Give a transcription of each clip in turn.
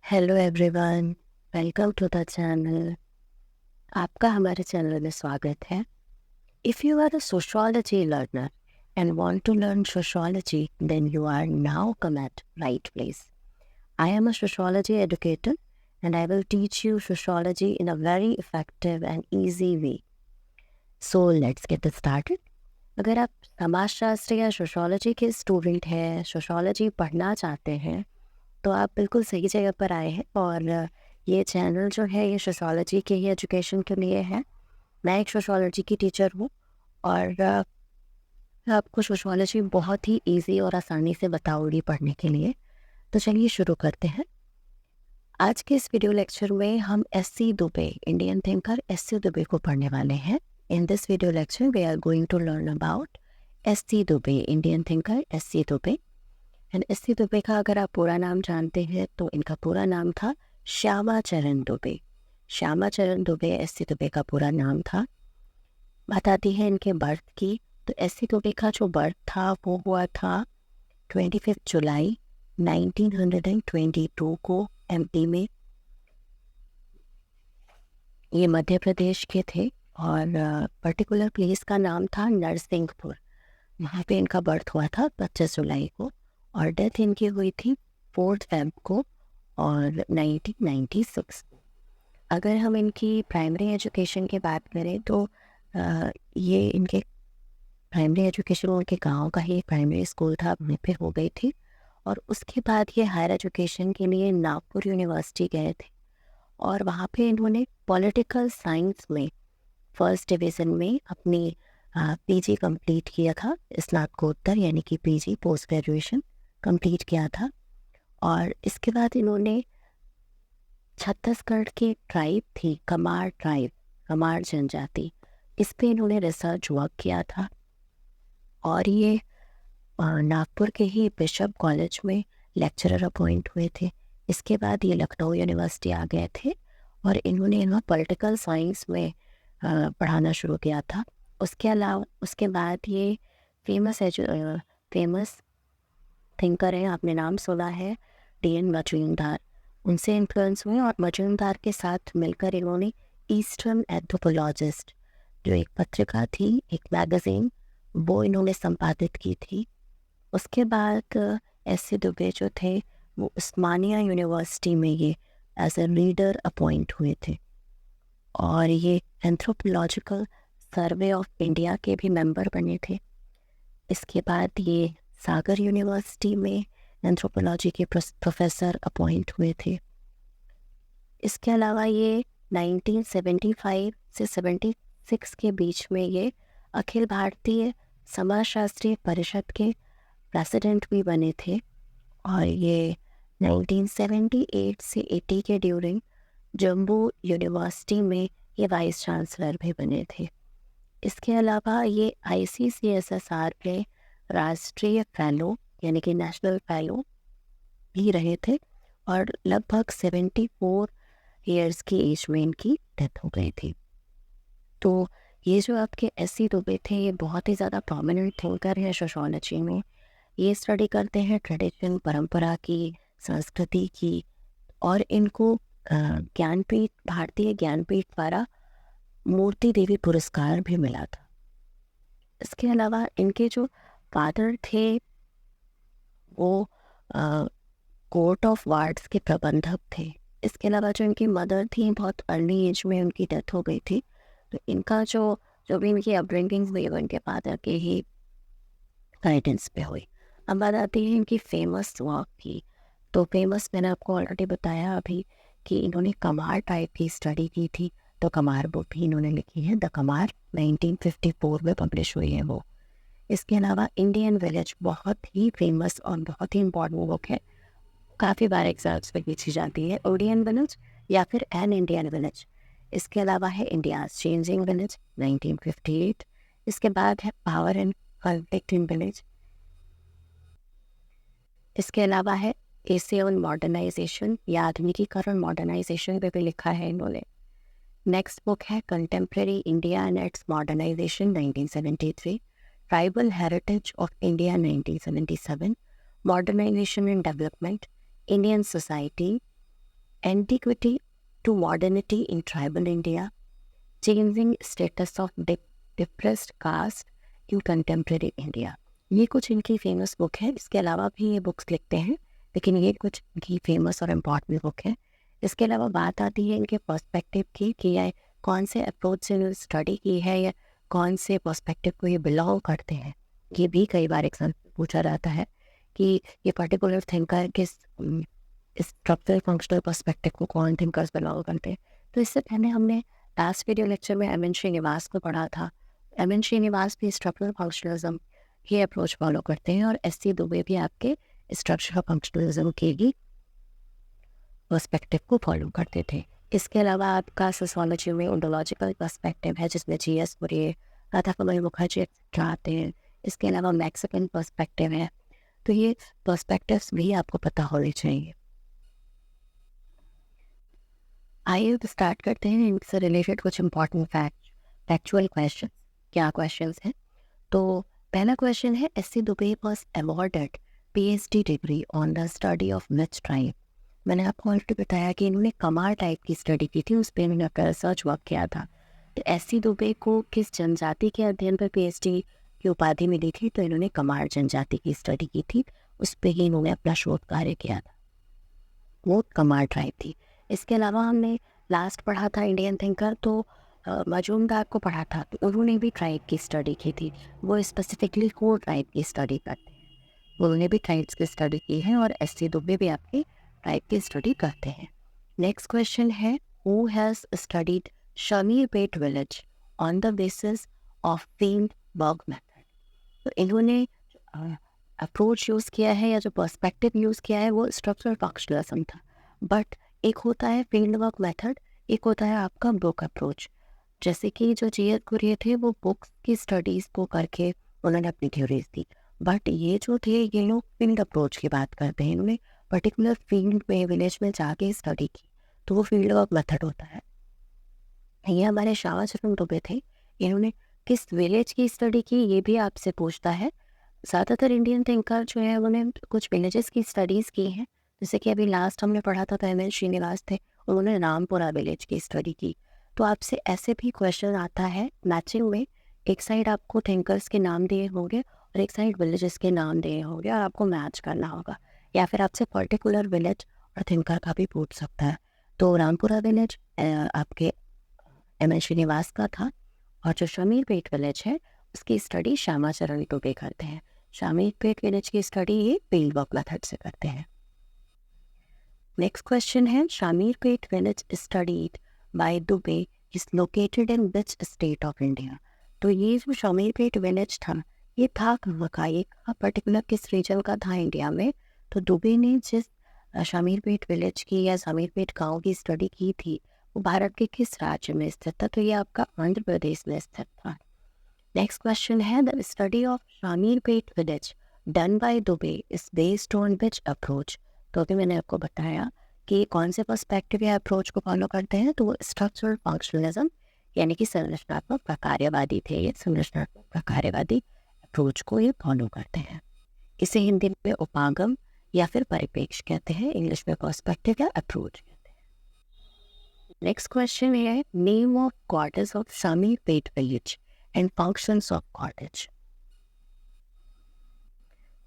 Hello everyone, welcome to the channel. आपका हमारे channel में स्वागत है। If you are a sociology learner and want to learn sociology, then you are now come at right place. I am a sociology educator and I will teach you sociology in a very effective and easy way. So let's get started. अगर आप समाजशास्त्र या sociology के student हैं, sociology पढ़ना चाहते हैं, तो आप बिल्कुल सही जगह पर आए हैं। और ये चैनल जो है ये सोशियोलॉजी के ही एजुकेशन के लिए है। मैं एक सोशियोलॉजी की टीचर हूँ और आपको सोशियोलॉजी बहुत ही इजी और आसानी से बताऊंगी पढ़ने के लिए। तो चलिए शुरू करते हैं। आज के इस वीडियो लेक्चर में हम S C. Dube, Indian thinker S C. Dube को पढ़ने वाले हैं। In this video lecture we are going to learn about S C. Dube, Indian thinker S C. Dube. And S C. Dube का अगर आप पूरा नाम जानते हैं तो इनका पूरा नाम था श्यामा चरण दुबे। श्यामा चरण दुबे एस.सी. दुबे का पूरा नाम था। बात आती है इनके बर्थ की, तो एस.सी. दुबे का जो बर्थ था वो हुआ था 25 जुलाई 1922 को एमपी में। ये मध्य प्रदेश के थे और पर्टिकुलर प्लेस का नाम था नरसिंहपुर। वहाँ पे इनका बर्थ हुआ था 25 जुलाई को और डेथ इनकी हुई थी 4 फेब को और 1996। अगर हम इनकी प्राइमरी एजुकेशन की बात करें तो ये इनके प्राइमरी एजुकेशन उनके गांव का ही प्राइमरी स्कूल था, वहीं पे हो गई थी। और उसके बाद ये हायर एजुकेशन के लिए नागपुर यूनिवर्सिटी गए थे और वहाँ पे इन्होंने पॉलिटिकल साइंस में फर्स्ट डिवीज़न में अपनी पीजी कंप्लीट किया था। स्नातकोत्तर यानी कि पीजी पोस्ट ग्रेजुएशन कंप्लीट किया था। और इसके बाद इन्होंने छत्तीसगढ़ की ट्राइब थी कमार ट्राइब, कमार जनजाति, इस पे इन्होंने रिसर्च वर्क किया था। और ये नागपुर के ही बिशप कॉलेज में लेक्चरर अपॉइंट हुए थे। इसके बाद ये लखनऊ यूनिवर्सिटी आ गए थे और इन्होंने यहाँ पॉलिटिकल साइंस में पढ़ाना शुरू किया था। उसके अलावा उसके बाद ये फेमस थिंकर हैं, आपने नाम सुना है, डी.एन. मजूमदार। उनसे इन्फ्लुएंस हुए और मजूमदार के साथ मिलकर इन्होंने ईस्टर्न एंथ्रोपोलॉजिस्ट, जो एक पत्रिका थी, एक मैगज़ीन, वो इन्होंने संपादित की थी। उसके बाद एस.सी. दुबे जो थे वो उस्मानिया यूनिवर्सिटी में ये एज ए रीडर अपॉइंट हुए थे और ये एंथ्रोपोलॉजिकल सर्वे ऑफ इंडिया के भी मेंबर बने थे। इसके बाद ये सागर यूनिवर्सिटी में एंथ्रोपोलॉजी के प्रोफेसर अपॉइंट हुए थे। इसके अलावा ये 1975 से 76 के बीच में ये अखिल भारतीय समाजशास्त्री परिषद के प्रेसिडेंट भी बने थे। और ये 1978 से 80 के ड्यूरिंग जम्मू यूनिवर्सिटी में ये वाइस चांसलर भी बने थे। इसके अलावा ये ICCSSR के राष्ट्रीय फेलो यानी कि नेशनल फेलो भी रहे थे और लगभग 74 ईयर्स की एज में इनकी डेथ हो गई थी। तो ये जो आपके एस.सी. दुबे थे ये बहुत ही ज़्यादा प्रोमिनेंट थिंकर हैं सोशियोलॉजी में। ये स्टडी करते हैं ट्रेडिशन, परंपरा की, संस्कृति की। और इनको ज्ञानपीठ, भारतीय ज्ञानपीठ द्वारा मूर्ति देवी पुरस्कार भी मिला था। इसके अलावा इनके जो फादर थे वो कोर्ट ऑफ वार्ड्स के प्रबंधक थे। इसके अलावा जो इनकी मदर थी बहुत अर्ली एज में उनकी डेथ हो गई थी। तो इनका जो भी इनकी अपब्रिंगिंग हुई वो इनके फादर के ही गाइडेंस पे हुई। अब बात आती है इनकी फेमस वर्क की। तो फेमस मैंने आपको ऑलरेडी बताया अभी कि इन्होंने कमार टाइप की स्टडी की थी। तो कमार बुक भी इन्होंने लिखी है, द कमार, 1954 में पब्लिश हुई है वो। इसके अलावा इंडियन विलेज बहुत ही फेमस और बहुत ही इम्पॉर्टेंट बुक है, काफ़ी बार एग्जाम्स पे पूछी जाती है, इंडियन विलेज या फिर एन इंडियन विलेज। इसके अलावा है इंडियाज चेंजिंग विलेज, 1958। इसके बाद है power and conflict in village. इसके अलावा है एसे ऑन मॉडर्नाइजेशन या आधुनिकीकरण, मॉडर्नाइजेशन पे भी लिखा है इन्होंने। नेक्स्ट बुक है contemporary India and its modernisation, 1973। Tribal heritage of India, 1977। Modernisation and development, Indian society, antiquity to modernity in tribal India, changing status of depressed caste in contemporary India. ये कुछ इनकी famous book है। इसके अलावा भी ये books लिखते हैं, लेकिन ये कुछ इनकी फेमस और इम्पॉर्टेंट बुक है। इसके अलावा बात आती है इनके पर्सपेक्टिव की कि ये कौन से अप्रोच से इन्होंने स्टडी की है या कौन से पर्सपेक्टिव को ये बिलोंग करते हैं। ये भी कई बार एग्जाम पूछा जाता है कि ये पर्टिकुलर थिंकर किस स्ट्रक्चरल फंक्शनल पर्सपेक्टिव को कौन थिंकर्स बिलोंग करते हैं। तो इससे पहले हमने लास्ट वीडियो लेक्चर में एम एन श्रीनिवास को पढ़ा था। एम एन श्रीनिवास भी स्ट्रक्चरल फंक्शनलिज्म ये अप्रोच फॉलो करते हैं और एस सी दुबे भी आपके स्ट्रक्चरल फंक्शनलिज्म के ही पर्सपेक्टिव को फॉलो करते थे। इसके अलावा आपका सोशियोलॉजी में ओंटोलॉजिकल पर्सपेक्टिव है, जिसमें जी एस कुरियन, राधा कमल मुखर्जी एक्सेट्रा आते हैं। इसके अलावा मैक्सिकन पर्सपेक्टिव है। तो ये पर्सपेक्टिव्स भी आपको पता होने चाहिए। आइए स्टार्ट करते हैं इनसे रिलेटेड कुछ इंपॉर्टेंट फैक्चुअल क्वेश्चन। क्या क्वेश्चंस हैं? तो पहला क्वेश्चन है, S C Dube was awarded PhD degree on the study of which tribe. मैंने आपको ऑलरेडी बताया कि इन्होंने कमार टाइप की स्टडी की थी, उस पर इन्होंने अपना रिसर्च वर्क किया था। तो एस सी दुबे को किस जनजाति के अध्ययन पर पीएचडी की उपाधि मिली थी? तो इन्होंने कमार जनजाति की स्टडी की थी, उस पर ही इन्होंने अपना शोध कार्य किया था। वो कमार ट्राइब थी। इसके अलावा हमने लास्ट पढ़ा था इंडियन थिंकर, तो मजूमदार को पढ़ा था, तो उन्होंने भी ट्राइब की स्टडी की थी। वो स्पेसिफिकली को ट्राइब की स्टडी करते हैं, उन्होंने भी ट्राइब्स की स्टडी की है और एस सी दुबे भी आपकी ट्राइब की स्टडी करते हैं। नेक्स्ट क्वेश्चन है, who has studied Shamirpet village on the basis of field work method. तो इन्होंने अप्रोच यूज़ किया है या जो पर्सपेक्टिव यूज़ किया है वो स्ट्रक्चरल फंक्शनलिज्म था। बट एक होता है फील्ड वर्क मेथड, एक होता है आपका बुक अप्रोच। जैसे कि जो जी एस कुरियन थे वो बुक्स की स्टडीज़ को करके उन्होंने अपनी थ्योरीज दी, बट ये जो थे ये लोग फील्ड अप्रोच की बात करते हैं। इन्होंने पर्टिकुलर फील्ड में विलेज में जाके स्टडी की, तो वो फील्ड वर्क मेथड होता है। ये हमारे श्यामा चरण दुबे थे, इन्होंने किस विलेज की स्टडी की ये भी आपसे पूछता है। ज़्यादातर इंडियन थिंकर जो है उन्होंने कुछ विलेजेस की स्टडीज़ की हैं। जैसे कि अभी लास्ट हमने पढ़ा था तो एम एन श्रीनिवास थे, उन्होंने रामपुरा विलेज की स्टडी की। तो आपसे ऐसे भी क्वेश्चन आता है मैचिंग में, एक साइड आपको थिंकर्स के नाम दिए होंगे और एक साइड विलेजेस के नाम दिए होंगे और आपको मैच करना होगा, या फिर आपसे पर्टिकुलर विलेज और थिंकर का भी पूछ सकता है। तो रामपुरा विलेज आपके एम एन श्रीनिवास का था, और जो शमीरपेट विलेज है उसकी स्टडी श्यामा चरण दुबे करते हैं। शमीरपेट विलेज की स्टडी ये फील्ड वर्क मेथड से करते हैं। नेक्स्ट क्वेश्चन है, Shamirpet village studied by Dubey is located in which state of India. तो ये जो शमीरपेट विलेज था ये था कहाँ का, एक पर्टिकुलर किस रीजन का था इंडिया में। तो दुबे ने जिस शमीरपेट विलेज की या शमीरपेट गांव की स्टडी की थी वो भारत के किस राज्य में स्थित था? तो ये आपका आंध्र प्रदेश में स्थित था। नेक्स्ट क्वेश्चन है, the study of Shamirpet village done by Dubey is based on which approach. तो अभी मैंने आपको बताया कि कौन से पर्सपेक्टिव या अप्रोच को फॉलो करते हैं, तो वो स्ट्रक्चरल फंक्शनलिज्म यानी कि संरचनात्मक प्रकार्यवादी थे। ये संरचनात्मक प्रकार्यवादी अप्रोच को ये फॉलो करते हैं। इसे हिंदी में उपागम या फिर परिप्रेक्ष्य कहते हैं, इंग्लिश में पर्सपेक्टिव या अप्रोच कहते हैं। नेक्स्ट क्वेश्चन है, name of goddess of Shamirpet village and functions of goddess.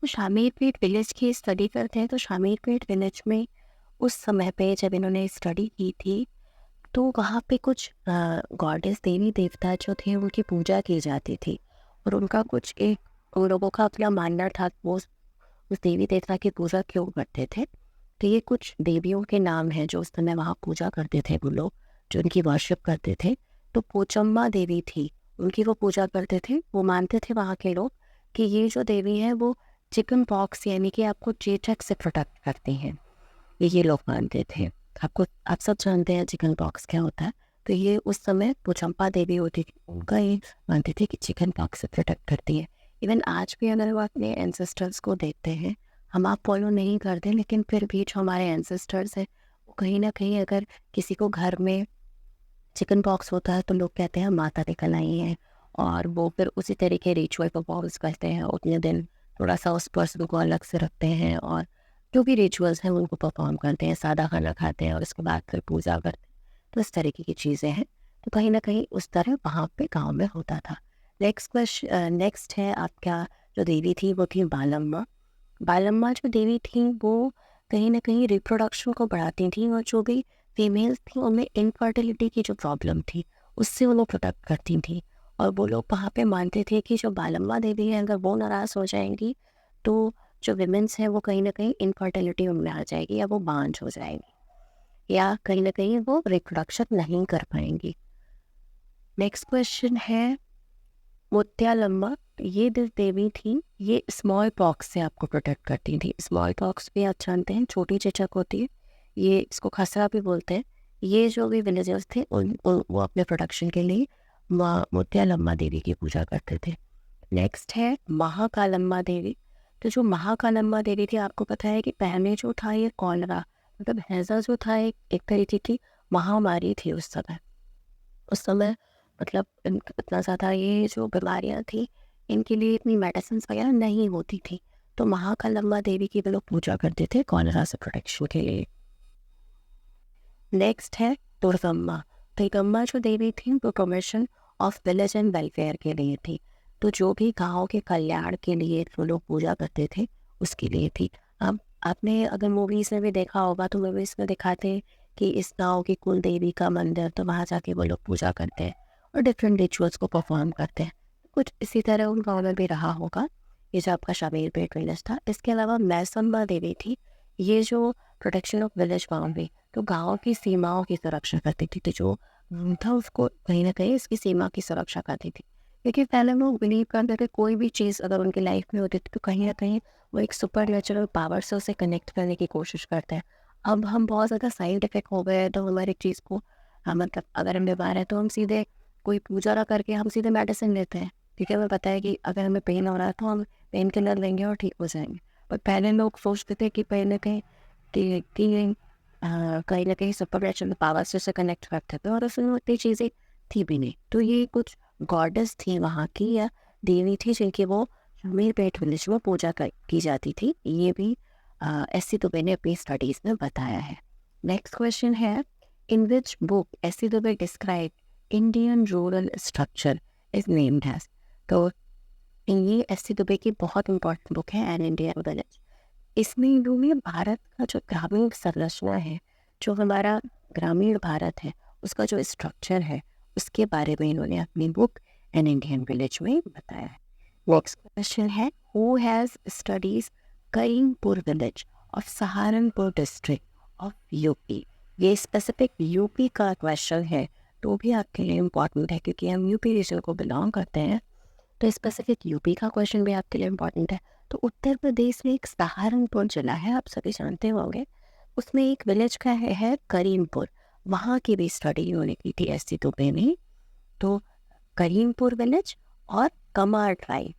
Shamirpet village की स्टडी करते हैं। तो शमीरपेट विलेज में उस समय पे जब इन्होंने स्टडी की थी तो वहाँ पे कुछ गॉडेस देवी देवता जो थे उनकी पूजा की जाती थी, और उनका कुछ एक उन लोगों का अपना मानना था वो उस देवी देवता की पूजा क्यों करते थे। तो ये कुछ देवियों के नाम हैं जो उस समय वहाँ पूजा करते थे वो लोग, जो उनकी वर्शिप करते थे। तो पोचम्मा देवी थी, उनकी वो पूजा करते थे। वो मानते थे वहाँ के लोग कि ये जो देवी है वो चिकन पॉक्स यानी कि आपको चेचक से प्रोटेक्ट करती हैं, ये लोग मानते थे। आप सब जानते हैं चिकन पॉक्स क्या होता है। तो ये उस समय पोचम्पा देवी होती थी, उनका ये मानते थे कि चिकन पॉक्स से प्रोटेक्ट करती है। इवन आज भी अगर वो अपने एंसेस्टर्स को देखते हैं, हम आप फॉलो नहीं करते, लेकिन फिर भी जो हमारे एंसेस्टर्स हैं वो कहीं ना कहीं अगर किसी को घर में चिकन पॉक्स होता है तो लोग कहते हैं माता निकल आई है, और वो फिर उसी तरीके रिचुअल परफॉर्मेंस करते हैं। उतने दिन थोड़ा सा उस पर्सन को अलग से रखते हैं और जो भी रिचुअल्स हैं उनको परफॉर्म करते हैं, सादा खाना खाते हैं और उसके बाद फिर पूजा करते हैं। तो इस तरीके की चीज़ें हैं। तो कहीं न कहीं उस तरह वहाँ पे गाँव में होता था। नेक्स्ट है आपका, जो देवी थी वो थी बालम्मा। बालम्मा जो देवी थी वो कहीं न कहीं रिप्रोडक्शन को बढ़ाती थी, और जो भी फीमेल्स थी उनमें इनफर्टिलिटी की जो प्रॉब्लम थी उससे वो लोग प्रोटेक्ट करती थी। और वो लोग वहाँ पे मानते थे कि जो बालम्मा देवी है, अगर वो नाराज़ हो जाएंगी तो जो विमेंस हैं वो कहीं न कहीं इनफर्टिलिटी उनमें आ जाएगी, या वो बांझ हो जाएंगी, या कहीं न कहीं वो रिप्रोडक्शन नहीं कर पाएंगी। नेक्स्ट क्वेश्चन है मोत्यालम्मा। ये जो देवी थी ये स्मॉल पॉक्स से आपको प्रोटेक्ट करती थी। स्मॉल पॉक्स भी आप जानते हैं, छोटी चेचक होती है, ये इसको खसरा भी बोलते हैं। ये जो भी विलेजर्स थे वो अपने प्रोटेक्शन के लिए माँ मोत्यालम्मा देवी की पूजा करते थे। नेक्स्ट है महाकालम्मा देवी। तो जो महाकालम्मा देवी थी, आपको पता है कि पहले जो था ये कॉलरा, मतलब हैजा जो था, एक तरीके की महामारी थी उस समय मतलब इतना ज़्यादा ये जो बीमारियाँ थी इनके लिए इतनी मेडिसिन वगैरह नहीं होती थी। तो महाकालम्मा देवी की वो लोग पूजा करते थे कॉलरा से प्रोटेक्शन के लिए। नेक्स्ट है दुर्गम्मा। दुर्गम्मा जो देवी थी वो promotion of village and welfare के लिए थी। तो जो भी गाँव के कल्याण के लिए वो लोग पूजा करते थे उसके लिए थी। अब आपने अगर मूवीज़ में भी देखा होगा तो मूवीज़ में दिखाते हैं कि इस गाँव की कुल देवी का मंदिर, तो वहाँ जाके वो लोग पूजा करते हैं और डिफरेंट रिचुअल्स को परफॉर्म करते हैं। कुछ इसी तरह उन गाँव में भी रहा होगा ये जो आपका शामीर पेट विलेज था। इसके अलावा मैसम्बा देवी थी। ये जो प्रोटेक्शन ऑफ विलेज बाउंड्री, तो गाँव की सीमाओं की सुरक्षा करती थी। तो जो था उसको कहीं न कहीं इसकी सीमा की सुरक्षा करती थी। क्योंकि पहले लोग बिलीव करते थे कोई भी चीज़ अगर उनकी लाइफ में होती थी तो कहीं न कहीं वो एक सुपर नेचुरल पावर से उसे कनेक्ट करने की कोशिश करते हैं। अब हम बहुत ज़्यादा साइंटिफिक हो गए हैं, तो हमारी चीज़ को मतलब अगर हम बीमार हैं तो हम सीधे कोई पूजा ना करके हम सीधे मेडिसिन लेते हैं। क्योंकि हमें पता है कि अगर हमें पेन हो रहा है तो हम पेन किलर लेंगे और ठीक हो जाएँगे। पर पहले लोग सोचते थे कि कहीं न कहीं कि कहीं न कहीं सुपरनेचुरल पावर से उसे कनेक्ट करते थे और उसमें उतनी चीज़ें थी भी नहीं। तो ये कुछ गॉडेस थी वहाँ की, या देवी थी जिनकी वो शामीरपेट विलेज में पूजा की जाती थी। ये भी एस.सी. दुबे ने अपनी स्टडीज़ में बताया है। नेक्स्ट क्वेश्चन है, in which book S C. Dube describe Indian rural structure is named as. तो ये एस.सी. दुबे की बहुत इंपॉर्टेंट बुक है, एन इंडियन विलेज। इसमें इन्होंने भारत का जो ग्रामीण संरचना है, जो हमारा ग्रामीण भारत है, उसका जो स्ट्रक्चर है, उसके बारे में इन्होंने अपनी बुक एन इंडियन विलेज में बताया है। नेक्स्ट क्वेश्चन है, who has studies Karimpur village of Saharanpur district of UP. ये स्पेसिफिक यूपी का क्वेश्चन है, तो भी आपके लिए इम्पॉर्टेंट है क्योंकि हम यूपी रीजन को बिलोंग करते हैं। तो स्पेसिफिक यूपी का क्वेश्चन भी आपके लिए इम्पॉर्टेंट है। तो उत्तर प्रदेश में एक सहारनपुर जिला है, आप सभी जानते होंगे। उसमें एक विलेज का है करीमपुर। वहाँ की भी स्टडी इन्होंने की थी एस.सी. दुबे ने। तो करीमपुर विलेज और कमार ट्राइब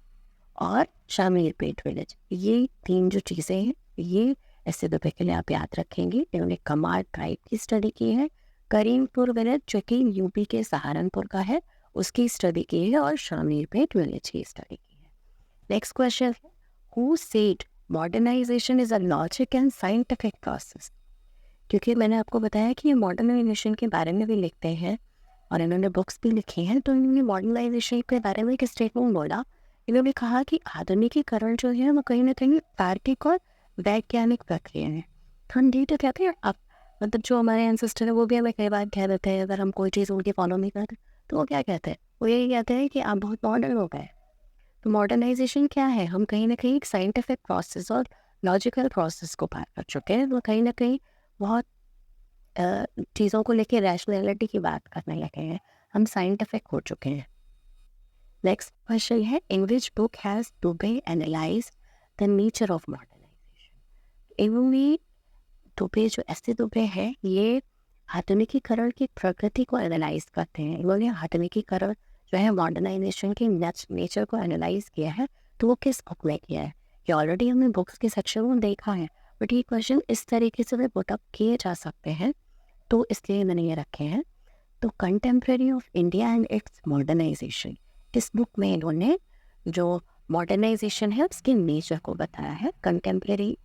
और शामीरपेट विलेज, ये तीन जो चीज़ें हैं ये एस.सी. दुबे के लिए आप याद रखेंगे। इन्होंने कमार ट्राइब की स्टडी की है, करीमपुर विलेज जो कि यूपी के सहारनपुर का है उसकी स्टडी की है, और शामीरपेट विलेज की स्टडी की है। Next question, who said modernisation is a logic and scientific process. क्योंकि मैंने आपको बताया कि ये मॉडर्नाइजेशन के बारे में भी लिखते हैं और इन्होंने बुक्स भी लिखी हैं। तो इन्होंने मॉडर्नाइजेशन के बारे में एक स्टेटमेंट बोला। इन्होंने कहा कि आधुनिकीकरण जो है वो कहीं ना कहीं तार्किक और वैज्ञानिक प्रक्रिया है। हम ये तो कहते हैं अब, मतलब जो हमारे एंसेस्टर है वो भी हमें कई बार कह देते हैं, अगर हम कोई चीज़ उनकी फॉलो नहीं करते तो वो क्या कहते हैं, वो यही कहते हैं कि आप बहुत मॉडर्न हो गए। तो मॉडर्नाइजेशन क्या है, हम कहीं ना कहीं एक साइंटिफिक प्रोसेस और लॉजिकल प्रोसेस को पार कर चुके हैं। वो कहीं ना कहीं बहुत चीज़ों को लेके रैशनैलिटी की बात करने लगे हैं, हम साइंटिफिक हो चुके हैं। नेक्स्ट क्वेश्चन है, in which book has Dube analyse the nature of modernisation. इन्होंने दुबे जो एस.सी. दुबे है ये आधुनिकीकरण की प्रकृति को एनालाइज करते हैं। इन्होंने आधुनिकीकरण जो है मॉडर्नाइजेशन के नेचर को एनालाइज किया है। तो वो किस बुक में किया है, ये ऑलरेडी हमने बुक्स के सेक्शन में देखा है, बट ये क्वेश्चन इस तरीके से भी पुट अप किए जा सकते हैं, तो इसलिए मैंने ये रखे हैं। तो contemporary of India and its modernisation, इस बुक में इन्होंने जो मॉडर्नाइजेशन है उसके नेचर को बताया है। Contemporary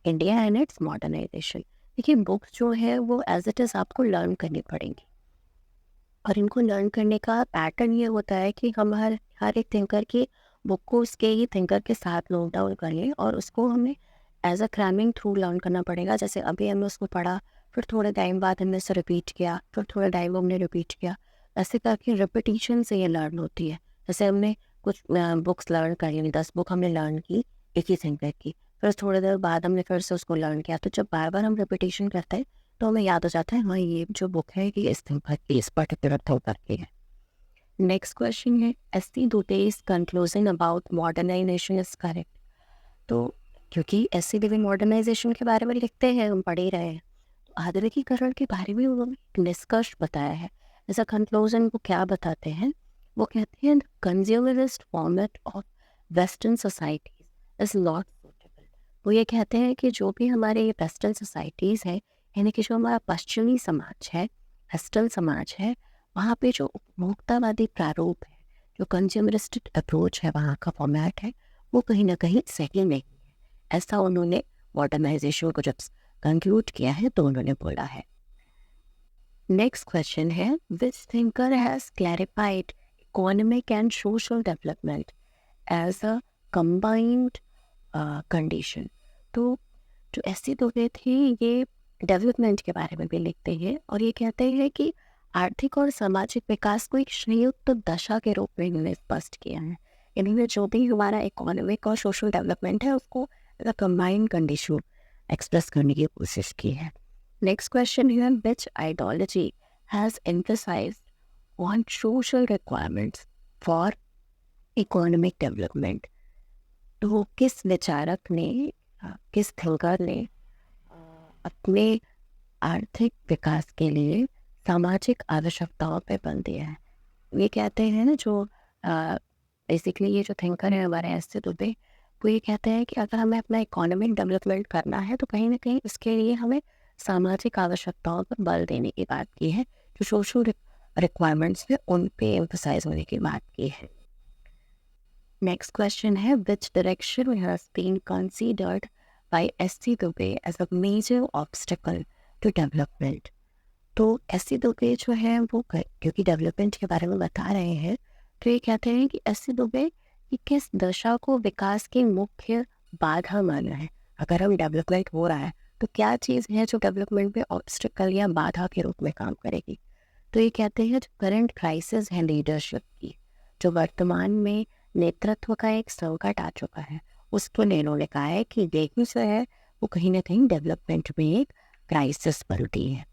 India and its modernisation. देखिए बुक्स जो है वो एज इट इज़ आपको लर्न करनी पड़ेंगी, और इनको लर्न करने का पैटर्न ये होता है कि हम हर हर एक थिंकर की बुक को उसके ही थिंकर के साथ नोट डाउन कर लें, और उसको हमें as a cramming through learn करना पड़ेगा। जैसे अभी हमने उसको पढ़ा, फिर थोड़े टाइम बाद हमने उसे रिपीट किया, फिर थोड़े टाइम हमने रिपीट किया, ऐसे करके रिपीटिशन से ये लर्न होती है। जैसे हमने कुछ बुक्स लर्न करी, 10 बुक हमने लर्न की एक ही थिंकर की, फिर थोड़ी देर बाद हमने फिर से उसको लर्न किया, तो जब बार बार हम रिपीटिशन करते हैं तो हमें याद हो जाता है हाँ ये जो बुक है ये इस थिंकर की, इस पर्टिकुलर थिंकर की है। नेक्स्ट क्वेश्चन है, S C. Dube's conclusion about modernisation is correct. तो क्योंकि एस.सी. दुबे मॉडर्नाइजेशन के बारे में लिखते हैं, हम पढ़ ही रहे हैं, तो आधुनिकीकरण के बारे में उन्होंने एक निष्कर्ष बताया है। ऐसा कंक्लूजन वो क्या बताते हैं, वो कहते हैं consumerist format of western societies is not suitable. वो ये कहते हैं कि जो भी हमारे ये वेस्टर्न सोसाइटीज़ है, यानी कि जो हमारा पश्चिमी समाज है, वेस्टर्न समाज है, वहाँ पे जो उपभोक्तावादी प्रारूप है, जो कंज्यूमरिस्टिक अप्रोच है, वहाँ का फॉर्मेट है, वो कहीं ना कहीं सही नहीं है। ऐसा उन्होंने मॉडर्नाइजेशन को जब कंक्लूड किया है तो उन्होंने बोला है। नेक्स्ट क्वेश्चन है, which thinker has clarified economic and social development as a combined condition. तो जो एस.सी. दुबे थे ये डेवलपमेंट के बारे में भी लिखते हैं, और ये कहते हैं कि आर्थिक और सामाजिक विकास को एक संयुक्त दशा के रूप में इन्होंने स्पष्ट किया है। इन्होंने जो भी हमारा इकोनॉमिक और सोशल डेवलपमेंट है उसको कंबाइंड कंडीशन एक्सप्रेस करने की कोशिश की है। नेक्स्ट क्वेश्चन है, which ideology has emphasised on social requirements for economic development. तो किस विचारक ने, किस थिंकर ने अपने आर्थिक विकास के लिए सामाजिक आवश्यकताओं पे बल दिया है। ये कहते हैं ना जो बेसिकली ये जो थिंकर है हमारे एस.सी. दुबे, वो ये कहते हैं कि अगर हमें अपना इकोनॉमिक डेवलपमेंट करना है तो कहीं ना कहीं इसके लिए हमें सामाजिक आवश्यकताओं पर बल देने की बात की है, जो सोशल रिक्वायरमेंट्स है उन पे एम्फसाइज होने की बात की है। नेक्स्ट क्वेश्चन है, which direction has been considered by S C. Dube as a major obstacle to development. तो एस.सी. दुबे जो है वो क्योंकि डेवलपमेंट के बारे में बता रहे हैं, तो ये कहते हैं कि एस.सी. दुबे कि किस दशा को विकास की मुख्य बाधा माना है। अगर हम डेवलपमेंट हो रहा है तो क्या चीज़ है जो डेवलपमेंट में ऑब्स्टिकल या बाधा के रूप में काम करेगी। तो ये कहते हैं जो करंट क्राइसिस है लीडरशिप की, जो वर्तमान में नेतृत्व का एक संकट आ चुका है, उसको इन्होंने कहा है कि यही जो है वो कहीं ना कहीं डेवलपमेंट में एक क्राइसिस पलटी है।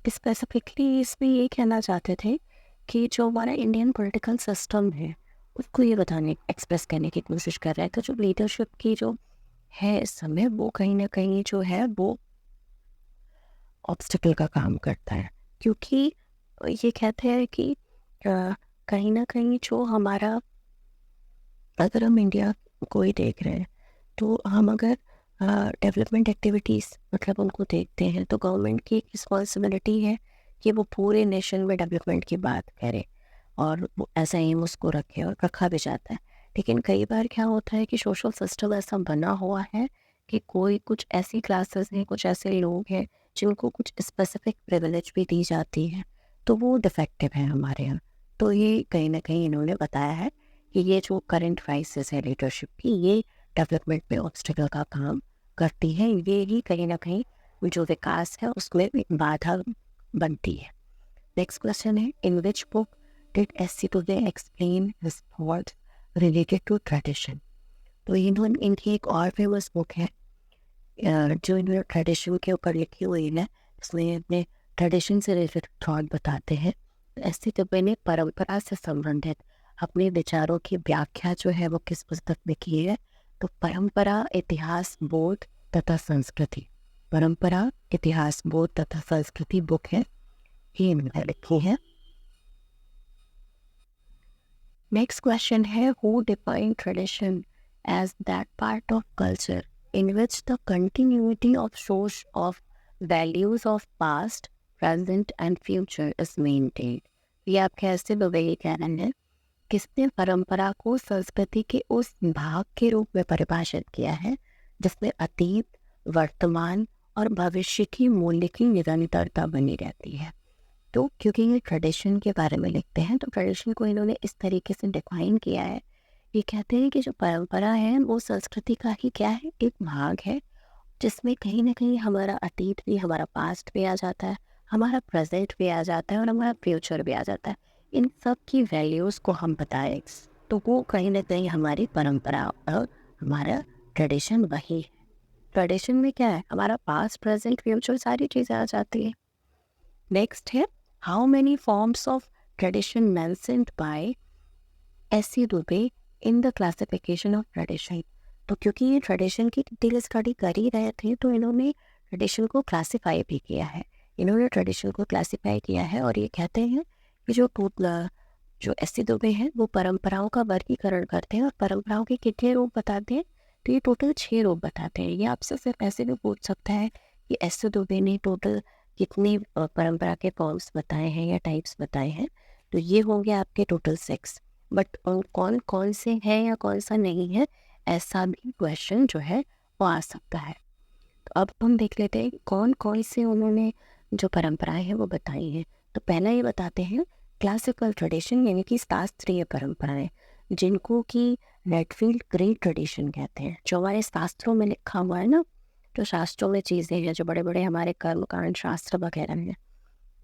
स्पेसिफिकली इसमें ये कहना चाहते थे कि जो हमारा इंडियन पॉलिटिकल सिस्टम है उसको ये बताने एक्सप्रेस करने की कोशिश कर रहे हैं। तो जो लीडरशिप की जो है इस समय वो कहीं ना कहीं जो है वो ऑब्स्टिकल का काम करता है, क्योंकि ये कहते हैं कि कहीं ना कहीं जो हमारा, अगर हम इंडिया को ही देख रहे हैं तो हम अगर डेवलपमेंट एक्टिविटीज़ मतलब उनको देखते हैं तो गवर्नमेंट की एक रिस्पॉन्सिबिलिटी है कि वो पूरे नेशन में डेवलपमेंट की बात करे, और वो ऐसा एम उसको रखे और रखा भी जाता है। लेकिन कई बार क्या होता है कि सोशल सिस्टम ऐसा बना हुआ है कि कोई कुछ ऐसी क्लासेस हैं, कुछ ऐसे लोग हैं जिनको कुछ स्पेसिफिक प्रिविलेज भी दी जाती है, तो वो डिफेक्टिव है हमारे यहाँ। तो ये कहीं ना कहीं इन्होंने बताया है कि ये जो करंट क्राइसिस है लीडरशिप की, ये डेवलपमेंट में ऑब्स्टिकल का काम करती है, ये ही कहीं ना कहीं जो विकास है उसमें बाधा बनती है। नेक्स्ट क्वेश्चन है, in which book did S C. Dube explain his thoughts related to tradition. तो इन्होंने इनकी एक और फेमस बुक है जो इन्होंने ट्रेडिशन के ऊपर लिखी हुई है, इसमें अपने ट्रेडिशन से रिलेटेड थॉट बताते हैं। एस.सी. दुबे ने परंपरा से संबंधित अपने विचारों की व्याख्या जो है वो किस पुस्तक में की है, तो परंपरा, इतिहास, बोध तथा संस्कृति, परंपरा, इतिहास, बोध तथा संस्कृति बुक है, ये इन्होंने लिखी है। नेक्स्ट क्वेश्चन है, who define tradition as that part of culture in which the continuity of source of values of past, present and future is maintained. ये आप कैसे दुबे कह रहे हैं, किसने परंपरा को संस्कृति के उस भाग के रूप में परिभाषित किया है जिसमें अतीत, वर्तमान और भविष्य की मूल्य की निरंतरता बनी रहती है। तो क्योंकि ये ट्रेडिशन के बारे में लिखते हैं, तो ट्रेडिशन को इन्होंने इस तरीके से डिफाइन किया है। ये कहते हैं कि जो परंपरा है वो संस्कृति का ही क्या है, एक भाग है, जिसमें कहीं न कहीं हमारा अतीत भी, हमारा पास्ट भी आ जाता है, हमारा प्रेज़ेंट भी आ जाता है और हमारा फ्यूचर भी आ जाता है। इन सब की वैल्यूज़ को हम बताएँ, तो वो कहीं न कहीं हमारी परंपरा और हमारा ट्रेडिशन वही है। ट्रेडिशन में क्या है, हमारा पास्ट, प्रेज़ेंट, फ्यूचर सारी चीज़ें आ जाती हैं। नेक्स्ट है, how many forms of tradition mentioned by S C. Dube in the classification of tradition. तो क्योंकि ये ट्रेडिशन की डिटेल स्टडी कर ही रहे थे, तो इन्होंने ट्रेडिशन को क्लासिफाई भी किया है। इन्होंने ट्रेडिशन को क्लासिफाई किया है और ये कहते हैं कि जो एस.सी. दुबे हैं वो परंपराओं का वर्गीकरण करते हैं और परंपराओं के कितने रूप बताते हैं, तो ये टोटल 6 रूप बताते हैं। ये आपसे सिर्फ ऐसे भी पूछ सकता है कि एस.सी. दुबे ने टोटल कितने परंपरा के फॉर्म्स बताए हैं या टाइप्स बताए हैं, तो ये होंगे आपके टोटल 6। बट कौन कौन से हैं या कौन सा नहीं है, ऐसा भी क्वेश्चन जो है वो आ सकता है। तो अब हम देख लेते हैं कौन कौन से उन्होंने जो परंपराएं हैं वो बताई हैं। तो पहला ये बताते हैं क्लासिकल ट्रेडिशन, यानी कि शास्त्रीय परंपराएं, जिनको कि रेडफील्ड ग्रेट ट्रेडिशन कहते हैं। जो हमारे शास्त्रों में लिखा हुआ है ना, जो शास्त्रों में चीज़ें हैं, जो बड़े बड़े हमारे कर्मकांड शास्त्र वगैरह हैं,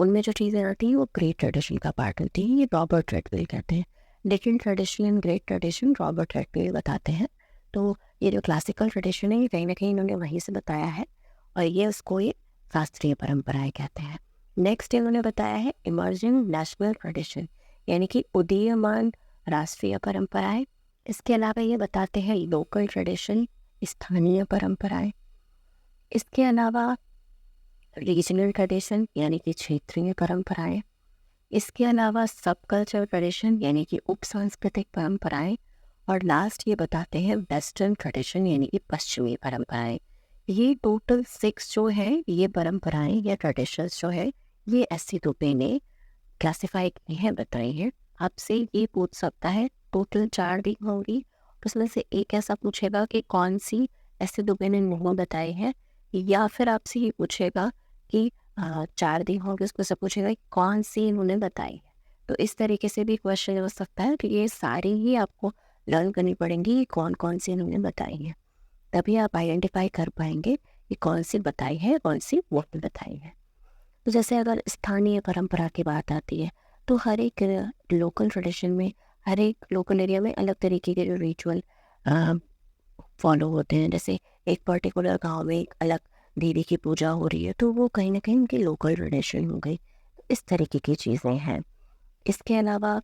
उनमें जो चीज़ें आती हैं वो ग्रेट ट्रेडिशन का पार्ट होती है। ये रॉबर्ट रेडफील्ड कहते हैं। Little tradition and great tradition Robert Redfield बताते हैं। तो ये जो क्लासिकल ट्रेडिशन है, ये कहीं ना कहीं इन्होंने वहीं से बताया है और ये उसको ये शास्त्रीय परंपराएं कहते हैं। नेक्स्ट इन्होंने बताया है इमर्जिंग नेशनल ट्रेडिशन, यानी कि उदीयमान राष्ट्रीय परंपराएं। इसके अलावा ये बताते हैं लोकल ट्रेडिशन, स्थानीय परंपराएं। इसके अलावा रीजनल ट्रेडिशन, यानी कि क्षेत्रीय परंपराएं। इसके अलावा सब कल्चर ट्रेडिशन, यानी कि उप सांस्कृतिक परंपराएं। और लास्ट ये बताते हैं वेस्टर्न ट्रेडिशन, यानी कि पश्चिमी परंपराएं। ये टोटल 6 जो है ये परंपराएं या ट्रेडिशंस जो है, ये एस.सी. दुबे ने क्लासिफाई की हैं, बताई हैं। आपसे ये पूछ सकता है, टोटल 4 दी होंगी, उसमें से एक ऐसा पूछेगा कि कौन सी एस.सी. दुबे ने नहीं बताई है, या फिर आपसे ये पूछेगा कि 4 दी होंगे, उसमें से पूछेगा कि कौन सी इन्होंने बताई है। तो इस तरीके से भी क्वेश्चन हो सकता है कि ये सारी ही आपको लर्न करनी पड़ेंगी कि कौन कौन सी इन्होंने बताई है, तभी आप आइडेंटिफाई कर पाएंगे कि कौन सी बताई है, कौन सी वो बताई है। तो जैसे अगर स्थानीय परंपरा की बात आती है, तो हर एक लोकल ट्रेडिशन में, हर एक लोकल एरिया में अलग तरीके के जो रिचुअल फॉलो होते हैं। जैसे एक पर्टिकुलर गांव में एक अलग देवी की पूजा हो रही है, तो वो कहीं ना कहीं उनकी लोकल ट्रेडिशन हो गई। इस तरीके की चीज़ें हैं। इसके अलावा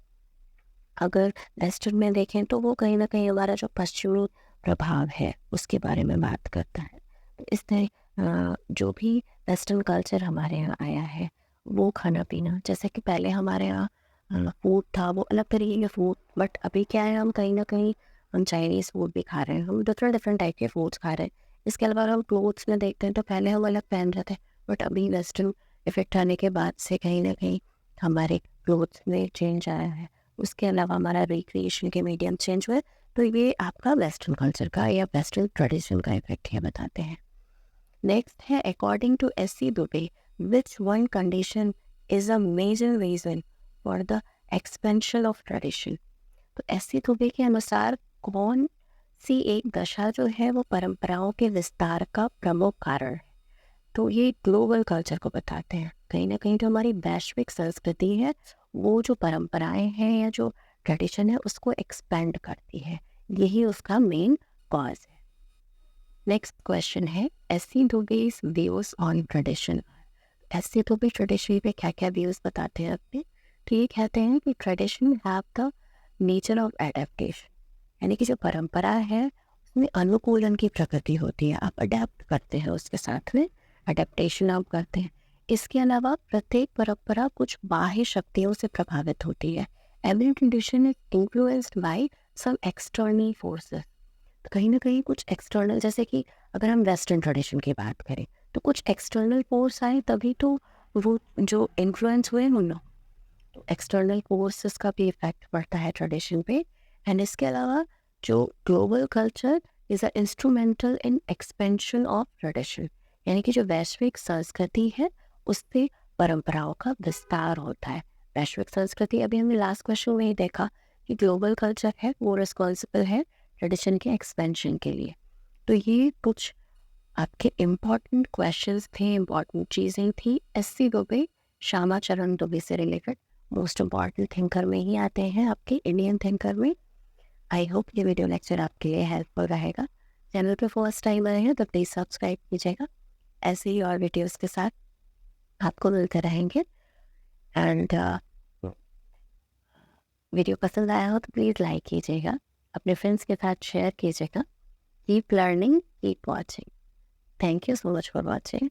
अगर वेस्टर्न में देखें, तो वो कहीं ना कहीं हमारा जो पश्चिमी प्रभाव है उसके बारे में बात करता है। तो इस तरह जो भी वेस्टर्न कल्चर हमारे यहाँ आया है, वो खाना पीना, जैसे कि पहले हमारे यहाँ फूड था वो अलग तरीके के फूड, बट अभी क्या है, हम कहीं ना कहीं हम चाइनीज़ फूड भी खा रहे हैं, हम डिफरेंट डिफरेंट टाइप के फूड्स खा रहे हैं। इसके अलावा हम क्लोथ्स में देखते हैं, तो पहले हम अलग पहन रहे थे, बट अभी वेस्टर्न इफेक्ट आने के बाद से कहीं ना कहीं हमारे क्लोथ्स में चेंज आया है। उसके अलावा हमारा रिक्रिएशन के मीडियम चेंज हुए। तो ये आपका वेस्टर्न कल्चर का या वेस्टर्न ट्रेडिशन का इफेक्ट है, बताते हैं। नेक्स्ट है according to S C. Dube, which one condition is a major reason for the expansion of tradition. तो एस.सी. दुबे के अनुसार कौन सी एक दशा जो है वो परंपराओं के विस्तार का प्रमुख कारण है। तो ये ग्लोबल कल्चर को बताते हैं। कहीं ना कहीं जो हमारी वैश्विक संस्कृति है, वो जो परंपराएं हैं या जो ट्रेडिशन है उसको एक्सपेंड करती है, यही उसका मेन कॉज है। नेक्स्ट क्वेश्चन है S C. Dube's views on tradition. S C. Dube tradition पे क्या क्या व्यूज बताते हैं अपने। तो ये कहते हैं कि tradition have the nature of adaptation, यानी कि जो परंपरा है उसमें अनुकूलन की प्रकृति होती है, आप अडेप्ट करते हैं उसके साथ में, अडेप्टेशन आप करते हैं। इसके अलावा प्रत्येक परंपरा कुछ बाह्य शक्तियों से प्रभावित होती है। Every tradition is influenced by some external forces. तो कहीं ना कहीं कुछ एक्सटर्नल, जैसे कि अगर हम वेस्टर्न ट्रेडिशन की बात करें, तो कुछ एक्सटर्नल फोर्स आए तभी तो वो जो इन्फ्लुएंस हुए उन, तो एक्सटर्नल फोर्सेस का भी इफेक्ट पड़ता है ट्रेडिशन पे। एंड इसके अलावा जो global culture is a instrumental in expansion of tradition, यानी कि जो वैश्विक संस्कृति है उससे परंपराओं का विस्तार होता है। वैश्विक संस्कृति अभी हमने लास्ट क्वेश्चन में ही देखा कि ग्लोबल कल्चर है वो रिस्पॉन्सिबल है ट्रेडिशन के एक्सपेंशन के लिए। तो ये कुछ आपके इम्पॉर्टेंट क्वेश्चंस थे, इम्पॉर्टेंट चीज़ें थी। एस.सी. दुबे, श्यामा चरण दुबे से रिलेटेड मोस्ट इम्पॉर्टेंट थिंकर में ही आते हैं आपके इंडियन थिंकर में। आई होप ये वीडियो लेक्चर आपके लिए हेल्पफुल रहेगा। चैनल पे फर्स्ट टाइम आए हैं तो प्लीज़ सब्सक्राइब कीजिएगा। ऐसे ही और वीडियोस के साथ आपको मिलते रहेंगे। एंड वीडियो पसंद आया हो तो प्लीज़ लाइक कीजिएगा, अपने फ्रेंड्स के साथ शेयर कीजिएगा। Keep learning, keep watching. Thank you so much for watching.